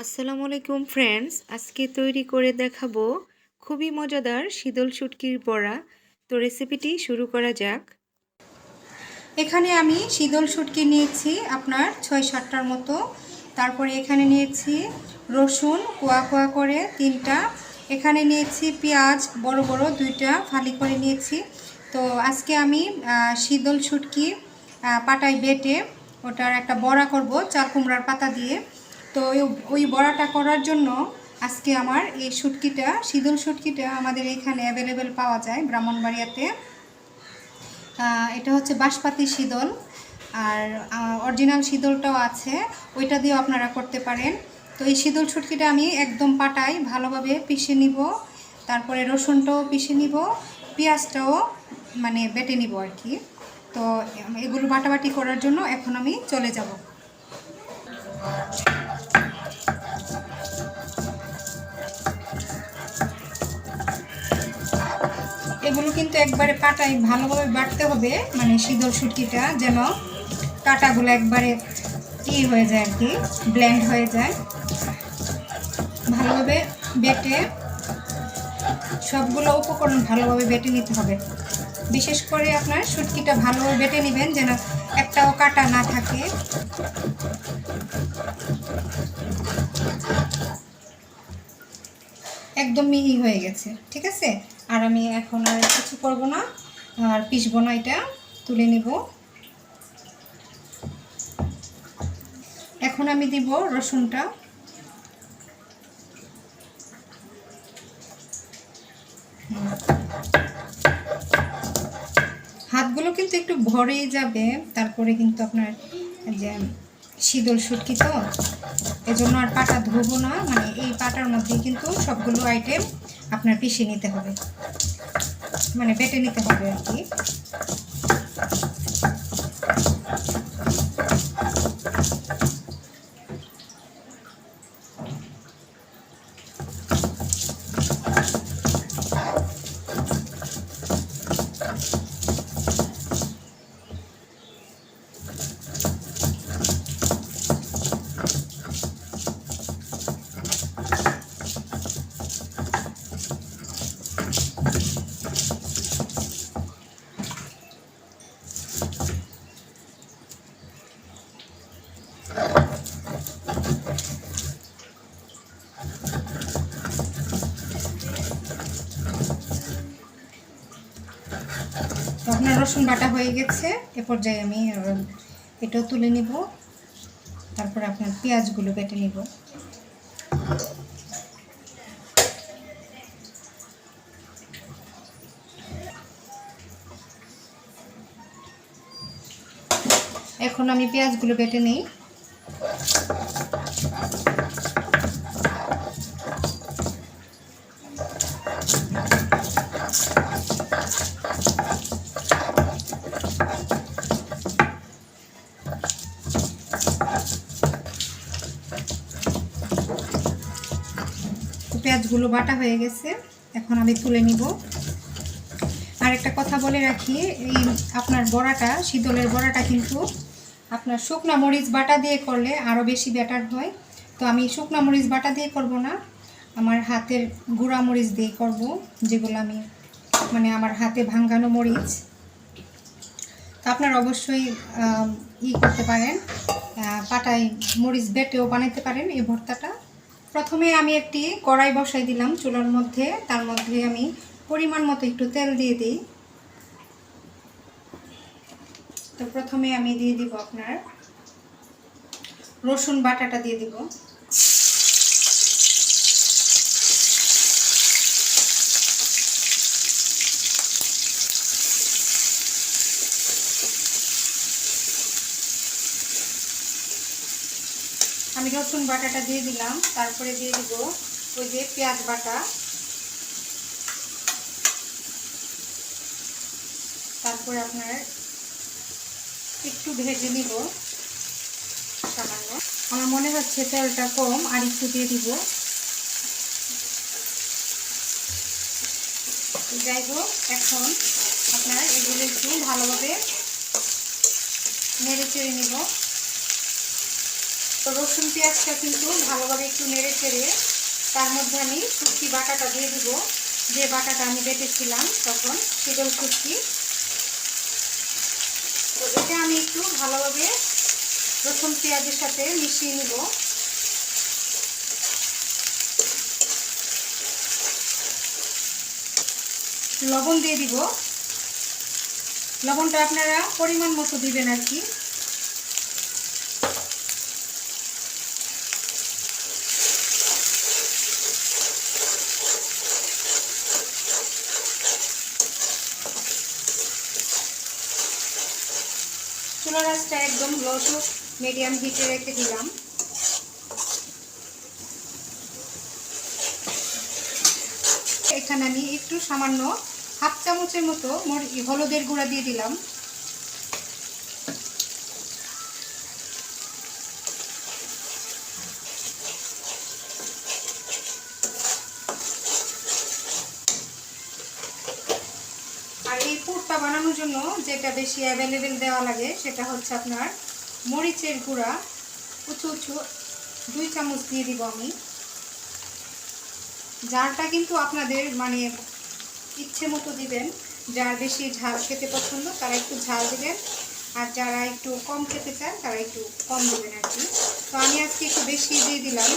আসসালামু আলাইকুম ফ্রেন্ডস, আজকে তৈরি করে দেখাবো খুবই মজাদার শীতল শুটকির বড়া। তো রেসিপিটি শুরু করা যাক। এখানে আমি শীতল শুটকি নিয়েছি আপনার ৬-৭টার মতো। তারপরে এখানে নিয়েছি রসুন কোয়া কোয়া করে ৩টা। এখানে নিয়েছি পেঁয়াজ বড় বড় 2টা ফালি করে নিয়েছি। তো আজকে আমি শীতল শুটকি পাটায় বেটে ওটার একটা বড়া করব চাল কুমড়ার পাতা দিয়ে। তো ওই বড়াটা করার জন্য আজকে আমার এই শুটকিটা শীতল শুটকিটা আমাদের এখানে অ্যাভেলেবেল পাওয়া যায় ব্রাহ্মণবাড়িয়াতে। এটা হচ্ছে বাঁশপাতি শীতল, আর অরিজিনাল শীতলটাও আছে, ওইটা দিয়েও আপনারা করতে পারেন। তো এই শীতল শুটকিটা আমি একদম পাটায় ভালোভাবে পিষে নিব, তারপরে রসুনটাও পিষে নিব, পেঁয়াজটাও মানে বেটে নিব আর কি। তো এগুলো বাটাবাটি করার জন্য এখন আমি চলে যাব। এগুলো কিন্তু একবারে পাটায় ভালোভাবে বাটতে হবে, মানে শীতল শুটকিটা যেন কাটাগুলো একবারে হয়ে যায় আর কি, ব্লেন্ড হয়ে যায়। ভালোভাবে বেটে সবগুলো উপকরণ ভালোভাবে বেটে নিতে হবে। বিশেষ করে আপনার শুটকিটা ভালোভাবে বেটে নেবেন যেন একটাও কাটা না থাকে। একদম মিহি হয়ে গেছে, ঠিক আছে। আর আমি এখন আর কিছু করব না, আর পিষবো না, এটা তুলে নিব। এখন আমি দিব রসুনটা। হাতগুলো কিন্তু একটু ভরেই যাবে, তারপরে কিন্তু আপনার যে শীতল শুটকি তো এজন্য আর পাটা ধোবো না, মানে এই পাটার মধ্যেই কিন্তু সবগুলো আইটেম আপনার পিষে নিতে হবে, মানে বেটে নিতে হবে আর কি। তো আপনার রসুন বাটা হয়ে গেছে, এ পর্যায়ে আমি এটাও তুলে নিব, তারপরে আপনার পেঁয়াজগুলো বেটে নিব। এখন আমি পেঁয়াজগুলো বেটে নিই। পেঁয়াজগুলো বাটা হয়ে গেছে, এখন আমি তুলে নিব। আর একটা কথা বলে রাখি, এই আপনার বড়াটা শীতলের বড়াটা কিন্তু আপনার শুকনো মরিচ বাটা দিয়ে করলে আরও বেশি বেটার হয়। তো আমি শুকনো মরিচ বাটা দিয়ে করব না, আমার হাতের গুঁড়া মরিচ দিয়ে করব, যেগুলো আমি মানে আমার হাতে ভাঙানো মরিচ। তো আপনারা অবশ্যই করতে পারেন, পাটায় মরিচ বেটেও বানাইতে পারেন এই ভর্তাটা। প্রথমে আমি একটি কড়াই বসাই দিলাম চুলার মধ্যে, তার মধ্যে আমি পরিমাণ মতো একটু তেল দিয়ে দিই। তো প্রথমে আমি দিয়ে দিব আপনার রসুন বাটাটা দিয়ে দিব। আমি রসুন বাটাটা দিয়ে দিলাম, তারপরে দিয়ে দিব ওই যে পেঁয়াজ বাটা, তারপরে আপনার একটু ভেজে নিব সামান্য। আমার মনে হচ্ছে তেলটা কম, আর একটু দিয়ে দিব। যাই হোক, এখন আপনার এগুলো একটু ভালোভাবে নেড়ে চেড়ে নিব। তো রসুন পেঁয়াজটা কিন্তু ভালোভাবে একটু নেড়ে চেড়ে তার মধ্যে আমি শুটকি বাটাটা দিয়ে দিব, যে বাটাটা আমি বেটেছিলাম তখন, শীতল শুটকি। তো এটা আমি একটু ভালোভাবে রসুন পেঁয়াজের সাথে মিশিয়ে নিব। লবণ দিয়ে দিব, লবণটা আপনারা পরিমাণ মতো দিবেন আর কি। চুলার আঁচটা একদম লো টু মিডিয়াম হিটে রেখে দিলাম। এখানে আমি একটু সামান্য হাফ চামচের মতো হলুদের গুঁড়া দিয়ে দিলাম। আর এই পুরটা বানানোর জন্য যেটা বেশি অ্যাভেলেবেল দেওয়া লাগে সেটা হচ্ছে আপনার মরিচের গুঁড়া, উঁচু উঁচু 2 চামচ দিয়ে দিব আমি। ঝালটা কিন্তু আপনাদের মানে ইচ্ছে মতো দিবেন, যার বেশি ঝাল খেতে পছন্দ তারা একটু ঝাল দিবেন, আর যারা একটু কম খেতে চান তারা একটু কম দেবেন আর কি। তো আমি আজকে একটু বেশি দিয়ে দিলাম।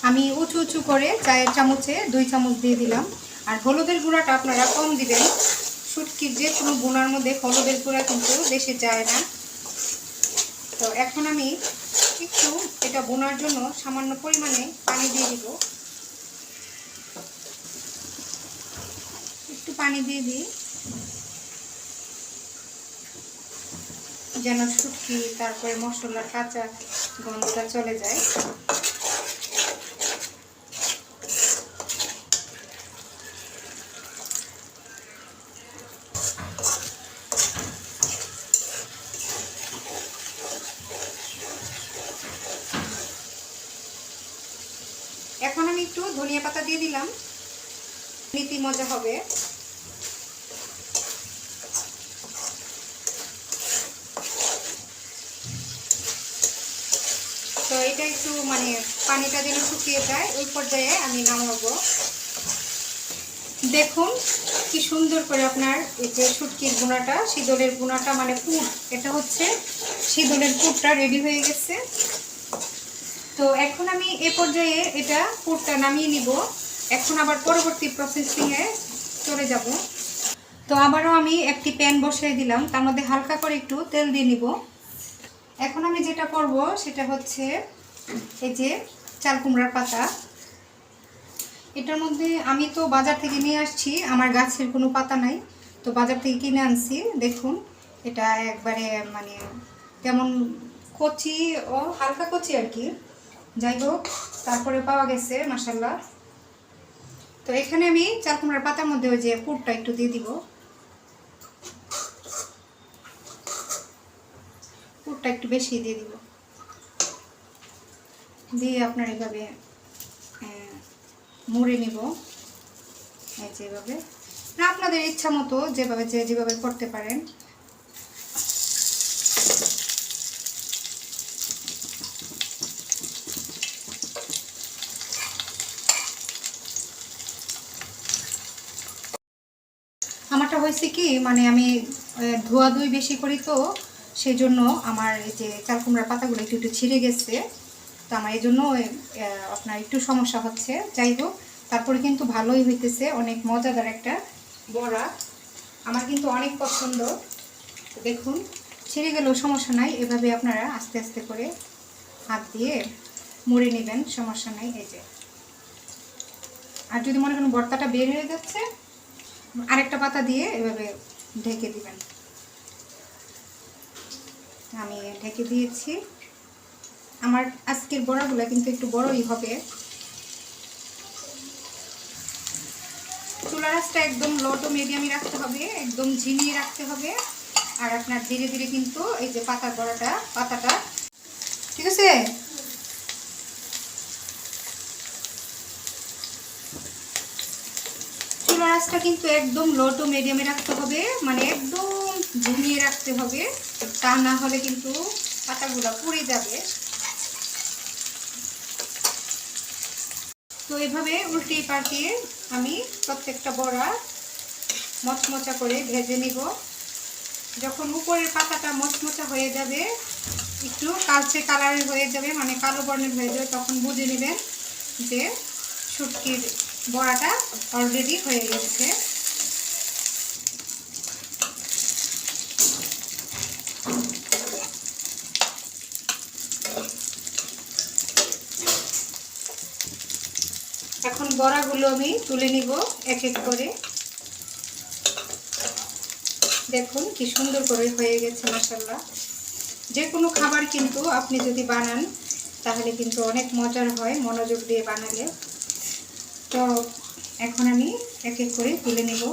আমি উঁচু উঁচু করে চায়ের চামচে 2 চামচ দিয়ে দিলাম। আর হলুদের গুঁড়াটা আপনারা কম দিবেন, শুটকির যে কোনো বোনার মধ্যে হলুদের গুঁড়া কিন্তু বেশি যায় না। তো এখন আমি একটু এটা বোনার জন্য সামান্য পরিমাণে পানি দিয়ে দিব। একটু পানি দিয়ে দিই যেন শুটকি তারপরে মশলার কাঁচা গন্ধটা চলে যায়। এখন আমি একটু ধনিয়া পাতা দিয়ে দিলাম, নীতি মজা হবে। তো এটা একটু মানে পানিটা যেন শুকিয়ে যায় ওই পর্যায়ে আমি নামাবো। দেখুন কি সুন্দর করে আপনার এই যে শুটকির গুঁড়াটা, শীতলের গুঁড়াটা মানে পুর, এটা হচ্ছে শীতলের পুরটা রেডি হয়ে গেছে। তো এখন আমি এ পর্যায়ে এটা পুরটা নামিয়ে নিব। এখন আবার পরবর্তী প্রসেসিংয়ে চলে যাব। তো আবারও আমি একটি প্যান বসিয়ে দিলাম, তার মধ্যে হালকা করে একটু তেল দিয়ে নিব। এখন আমি যেটা করব সেটা হচ্ছে এই যে চাল কুমড়ার পাতা। এটার মধ্যে আমি তো বাজার থেকে নিয়ে আসছি, আমার গাছের কোনো পাতা নাই, তো বাজার থেকে কিনে আনছি। দেখুন এটা একবারে মানে তেমন কচি ও হালকা কচি আর কি, যাই হোক তারপরে পাওয়া গেছে মাশাআল্লাহ। তো এখানে আমি চাল কুমড়ার পাতার মধ্যে ওই যে পুরটা একটু দিয়ে দিব, পুরটা একটু বেশি দিয়ে দিব, দিয়ে আপনার এভাবে মুড়ে নিব যেভাবে, না আপনাদের ইচ্ছা মতো যেভাবে যেভাবে করতে পারেন। আমারটা হয়েছে কি মানে আমি ধোয়াধুয়ি বেশি করি, তো সেই জন্য আমার এই যে চাল কুমড়ার পাতাগুলো একটু একটু ছিঁড়ে গেছে। তো আমার এই জন্য আপনার একটু সমস্যা হচ্ছে। যাই হোক তারপরে কিন্তু ভালোই হইতেছে, অনেক মজাদার একটা বড়া, আমার কিন্তু অনেক পছন্দ। দেখুন ছিঁড়ে গেলেও সমস্যা নাই, এভাবে আপনারা আস্তে আস্তে করে হাত দিয়ে মুড়ে নেবেন, সমস্যা নাই। এই যে আর যদি মনে করেন ভর্তাটা বের হয়ে যাচ্ছে, আরেকটা পাতা দিয়ে এভাবে ঢেকে দিবেন। আমি ঢেকে দিয়েছি। আমার আজকের বড়াগুলো কিন্তু একটু বড়ই হবে। চুলার আঁচটা একদম লো টু মিডিয়ামে রাখতে হবে, একদম ঝিমিয়ে রাখতে হবে। আর আপনার ধীরে ধীরে কিন্তু এই যে পাতার বড়াটা পাতাটা, ঠিক আছে, চুলার চুলার আঁচটা কিন্তু একদম লো টু মিডিয়ামে রাখতে হবে, মানে একদম ঝিমিয়ে রাখতে হবে, তা না হলে কিন্তু পাতাগুলো পুড়ে যাবে। তো এভাবে উল্টিয়ে পাল্টিয়ে আমি প্রত্যেকটা বড়া মচমচা করে ভেজে নিব। যখন উপরের পাতাটা মচমচা হয়ে যাবে, একটু কালচে কালারের হয়ে যাবে, মানে কালো বর্ণের হয়ে যাবে, তখন বুঝে নেবেন যে শুটকির বড়াটা অলরেডি হয়ে গেছে। এখন বড়াগুলো আমি তুলে নিব এক এক করে। দেখুন কি সুন্দর করে হয়ে গেছে মাশাআল্লাহ। যে কোনো খাবার কিন্তু আপনি যদি বানান তাহলে কিন্তু অনেক মজার হয় মনোযোগ দিয়ে বানালে। তো এখন আমি এক এক করে তুলে নেব।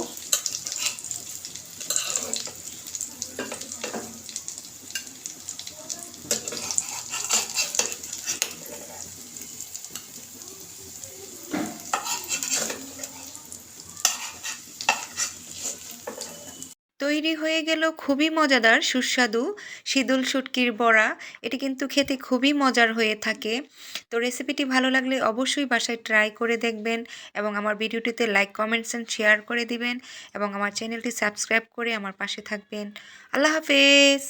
তৈরি হয়ে গেল খুবই মজাদার সুস্বাদু শীতল শুটকির বড়া। এটি কিন্তু খেতে খুবই মজার হয়ে থাকে। তো রেসিপিটি ভালো লাগলে অবশ্যই বাসায় ট্রাই করে দেখবেন এবং আমার ভিডিওটিতে লাইক, কমেন্টস অ্যান্ড শেয়ার করে দিবেন এবং আমার চ্যানেলটি সাবস্ক্রাইব করে আমার পাশে থাকবেন। আল্লাহ হাফেজ।